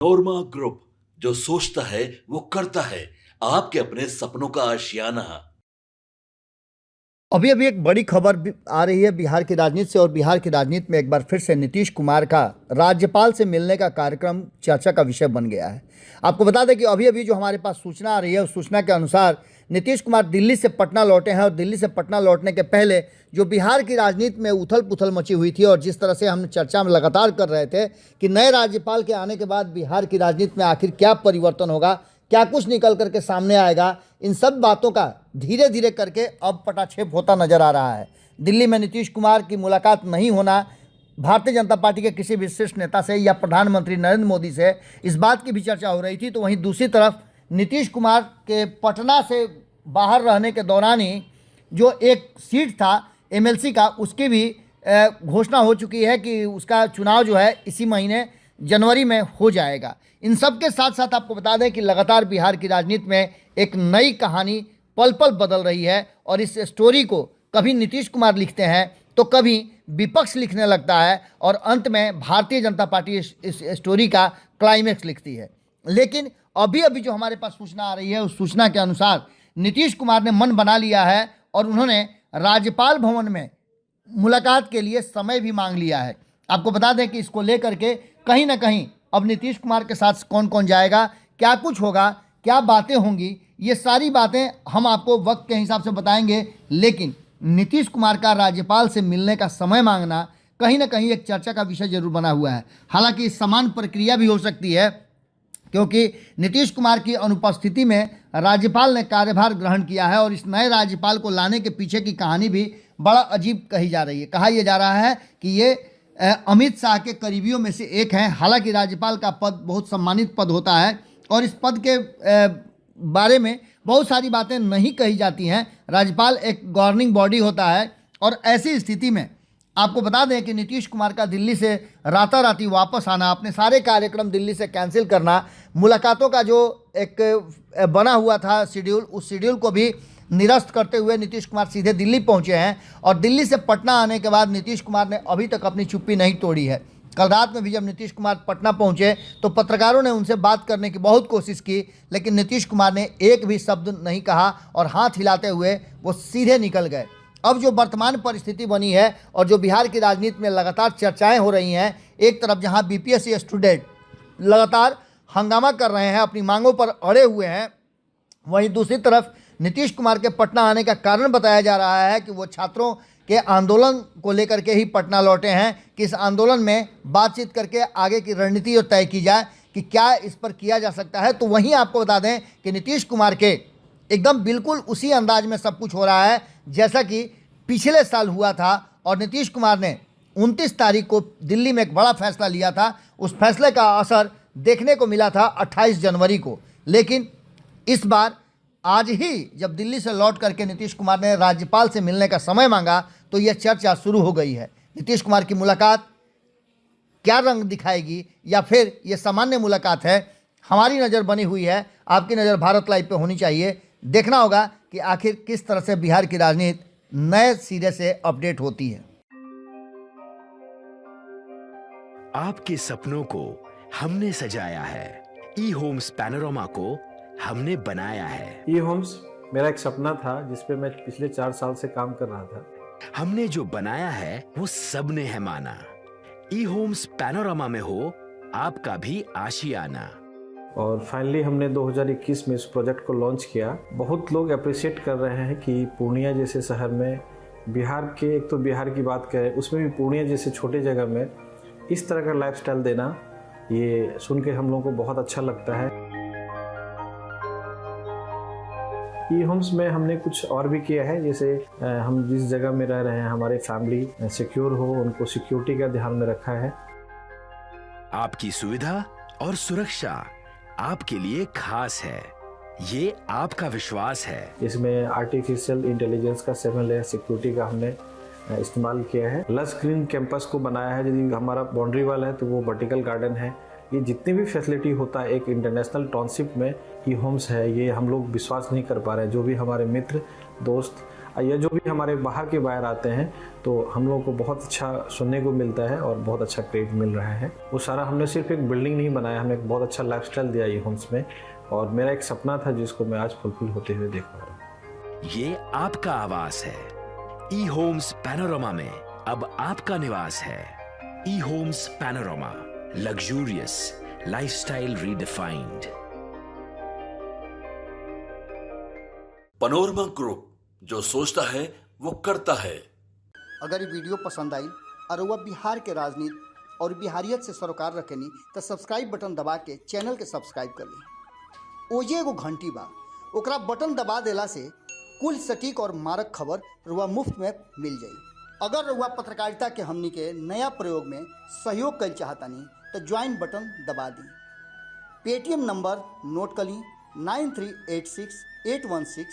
नोरमा group, जो सोचता है वो करता है। आपके अपने सपनों का आशियाना। अभी अभी एक बड़ी खबर आ रही है बिहार की राजनीति से, और बिहार की राजनीति में एक बार फिर से नीतीश कुमार का राज्यपाल से मिलने का कार्यक्रम चर्चा का विषय बन गया है। आपको बता दें कि अभी अभी जो हमारे पास सूचना आ रही है, उस सूचना के अनुसार नीतीश कुमार दिल्ली से पटना लौटे हैं, और दिल्ली से पटना लौटने के पहले जो बिहार की राजनीति में उथल पुथल मची हुई थी, और जिस तरह से हम चर्चा में लगातार कर रहे थे कि नए राज्यपाल के आने के बाद बिहार की राजनीति में आखिर क्या परिवर्तन होगा, क्या कुछ निकल करके सामने आएगा, इन सब बातों का धीरे धीरे करके अब पटाक्षेप होता नजर आ रहा है। दिल्ली में नीतीश कुमार की मुलाकात नहीं होना भारतीय जनता पार्टी के किसी विशिष्ट नेता से या प्रधानमंत्री नरेंद्र मोदी से, इस बात की भी चर्चा हो रही थी। तो वहीं दूसरी तरफ नीतीश कुमार के पटना से बाहर रहने के दौरान ही जो एक सीट था एमएलसी का, उसकी भी घोषणा हो चुकी है कि उसका चुनाव जो है इसी महीने जनवरी में हो जाएगा। इन सब के साथ साथ आपको बता दें कि लगातार बिहार की राजनीति में एक नई कहानी पल पल बदल रही है, और इस स्टोरी को कभी नीतीश कुमार लिखते हैं तो कभी विपक्ष लिखने लगता है, और अंत में भारतीय जनता पार्टी इस स्टोरी का क्लाइमेक्स लिखती है। लेकिन अभी अभी जो हमारे पास सूचना आ रही है, उस सूचना के अनुसार नीतीश कुमार ने मन बना लिया है और उन्होंने राज्यपाल भवन में मुलाकात के लिए समय भी मांग लिया है। आपको बता दें कि इसको लेकर के कहीं ना कहीं अब नीतीश कुमार के साथ कौन कौन जाएगा, क्या कुछ होगा, क्या बातें होंगी, ये सारी बातें हम आपको वक्त के हिसाब से बताएंगे। लेकिन नीतीश कुमार का राज्यपाल से मिलने का समय मांगना कहीं ना कहीं एक चर्चा का विषय जरूर बना हुआ है। हालांकि समान प्रक्रिया भी हो सकती है, क्योंकि नीतीश कुमार की अनुपस्थिति में राज्यपाल ने कार्यभार ग्रहण किया है, और इस नए राज्यपाल को लाने के पीछे की कहानी भी बड़ा अजीब कही जा रही है। कहा यह जा रहा है कि ये अमित शाह के करीबियों में से एक हैं। हालांकि राज्यपाल का पद बहुत सम्मानित पद होता है, और इस पद के बारे में बहुत सारी बातें नहीं कही जाती हैं। राज्यपाल एक गवर्निंग बॉडी होता है, और ऐसी स्थिति में आपको बता दें कि नीतीश कुमार का दिल्ली से राताराती वापस आना, अपने सारे कार्यक्रम दिल्ली से कैंसिल करना, मुलाकातों का जो एक बना हुआ था शेड्यूल, उस शेड्यूल को भी निरस्त करते हुए नीतीश कुमार सीधे दिल्ली पहुंचे हैं। और दिल्ली से पटना आने के बाद नीतीश कुमार ने अभी तक अपनी चुप्पी नहीं तोड़ी है। कल रात में भी जब नीतीश कुमार पटना पहुंचे तो पत्रकारों ने उनसे बात करने की बहुत कोशिश की, लेकिन नीतीश कुमार ने एक भी शब्द नहीं कहा और हाथ हिलाते हुए वो सीधे निकल गए। अब जो वर्तमान परिस्थिति बनी है, और जो बिहार की राजनीति में लगातार चर्चाएं हो रही हैं, एक तरफ जहां बीपीएससी स्टूडेंट लगातार हंगामा कर रहे हैं, अपनी मांगों पर अड़े हुए हैं, वहीं दूसरी तरफ नीतीश कुमार के पटना आने का कारण बताया जा रहा है कि वो छात्रों के आंदोलन को लेकर के ही पटना लौटे हैं, कि इस आंदोलन में बातचीत करके आगे की रणनीति और तय की जाए कि क्या इस पर किया जा सकता है। तो वहीं आपको बता दें कि नीतीश कुमार के एकदम बिल्कुल उसी अंदाज में सब कुछ हो रहा है जैसा कि पिछले साल हुआ था, और नीतीश कुमार ने 29 तारीख को दिल्ली में एक बड़ा फैसला लिया था। उस फैसले का असर देखने को मिला था 28 जनवरी को। लेकिन इस बार आज ही जब दिल्ली से लौट करके नीतीश कुमार ने राज्यपाल से मिलने का समय मांगा, तो यह चर्चा शुरू हो गई है। नीतीश कुमार की मुलाकात क्या रंग दिखाएगी, या फिर यह सामान्य मुलाकात है? हमारी नज़र बनी हुई है, आपकी नज़र भारत लाइव पे होनी चाहिए। देखना होगा कि आखिर किस तरह से बिहार की राजनीति नए सिरे से अपडेट होती है। आपके सपनों को हमने सजाया है, ई होम्स पैनोरामा को हमने बनाया है। ई होम्स मेरा एक सपना था, जिसपे मैं पिछले 4 साल से काम कर रहा था। हमने जो बनाया है वो सबने है माना। ई होम्स पैनोरामा में हो आपका भी आशियाना। और फाइनली हमने 2021 में इस प्रोजेक्ट को लॉन्च किया। बहुत लोग अप्रिशिएट कर रहे हैं कि पूर्णिया जैसे शहर में, बिहार के, एक तो बिहार की बात करें उसमें भी पूर्णिया जैसे छोटे जगह में इस तरह का लाइफस्टाइल देना, ये सुन के हम लोगों को बहुत अच्छा लगता है। ई होम्स में हमने कुछ और भी किया है, जैसे हम जिस जगह में रह रहे हैं हमारे फैमिली सिक्योर हो, उनको सिक्योरिटी का ध्यान में रखा है। आपकी सुविधा और सुरक्षा आपके लिए खास है, ये आपका विश्वास है। इसमें आर्टिफिशियल इंटेलिजेंस का 7 लेयर सिक्योरिटी का हमने इस्तेमाल किया है। लस ग्रीन कैंपस को बनाया है। यदि हमारा बाउंड्री वाल है तो वो वर्टिकल गार्डन है। ये जितनी भी फैसिलिटी होता है एक इंटरनेशनल टाउनशिप में, ई होम्स है, ये हम लोग विश्वास नहीं कर पा रहे हैं। जो भी हमारे मित्र, दोस्त या जो भी हमारे बाहर के बाहर आते हैं, तो हम लोगों को बहुत अच्छा सुनने को मिलता है और बहुत अच्छा क्रेडिट मिल रहा है। वो सारा हमने सिर्फ एक बिल्डिंग नहीं बनाया, हमने एक बहुत अच्छा लाइफस्टाइल दिया ई होम्स में, और मेरा एक सपना था जिसको मैं आज फुलफिल होते हुए देख पा रहा हूँ। ये आपका आवास है। ई होम्स पैनोरामा में अब आपका निवास है। E homes Panorama, luxurious lifestyle redefined. Panorama group, जो सोचता है वो करता है। अगर ये वीडियो पसंद आई और वह बिहार के राजनीति और बिहारियत से सरोकार रखेनी तो सब्सक्राइब बटन दबा के चैनल के सब्सक्राइब कर ली। ओजे एगो घंटी बा, ओकरा बटन दबा देला से कुल सटीक और मारक खबर रुआ मुफ्त में मिल जाई। अगर रुआ पत्रकारिता के हमनी के नया प्रयोग में सहयोग कर चाहतानी तो ज्वाइन बटन दबा दी। पेटीएम नंबर नोट कर ली 9386816816